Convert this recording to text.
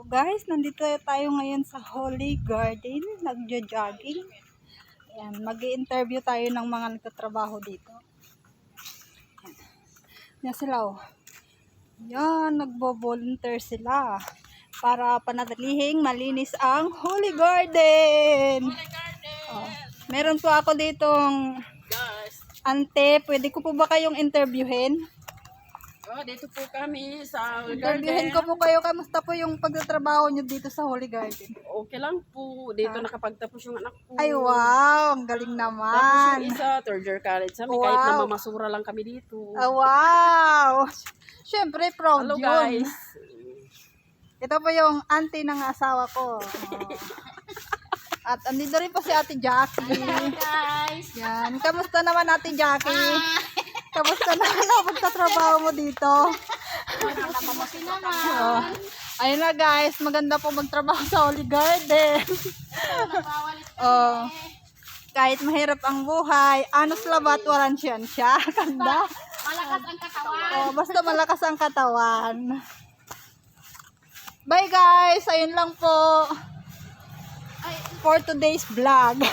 Guys, nandito tayo ngayon sa Holy Garden, nagjo-jogging. Ayan, mag-i-interview tayo ng mga nagtatrabaho dito. Yan sila oh. Yan, nagbo-volunteer sila para panatilihing malinis ang Holy Garden. Oh, meron po ako ditong ante, pwede ko po ba kayong interviewin? Dito po kami sa Holy Interviewin Garden. ko po kayo, kamusta po yung pagtatrabaho nyo dito sa Holy Garden? Okay lang po. Dito nakapagtapos yung anak ko. Ay wow, ang galing Tapos naman. yung isa, third year college. Sabi, Wow. kahit na mamasura lang kami dito. Ah, wow! Siyempre, proud Hello yun. guys. Ito po yung auntie ng asawa ko. At andito rin po si Ate Jackie. Guys, Yan. Kamusta naman Ate Jackie? Kamusta naman ang pagtatrabaho mo dito? mabuti naman. Oh. Ayun na guys, maganda po magtrabaho sa Holy Garden. Nagwawalit Oh. Kahit mahirap ang buhay, anos labat walang siya. Kanda. malakas ang katawan. Oh, basta malakas ang katawan. Bye guys, ayun lang po for today's vlog.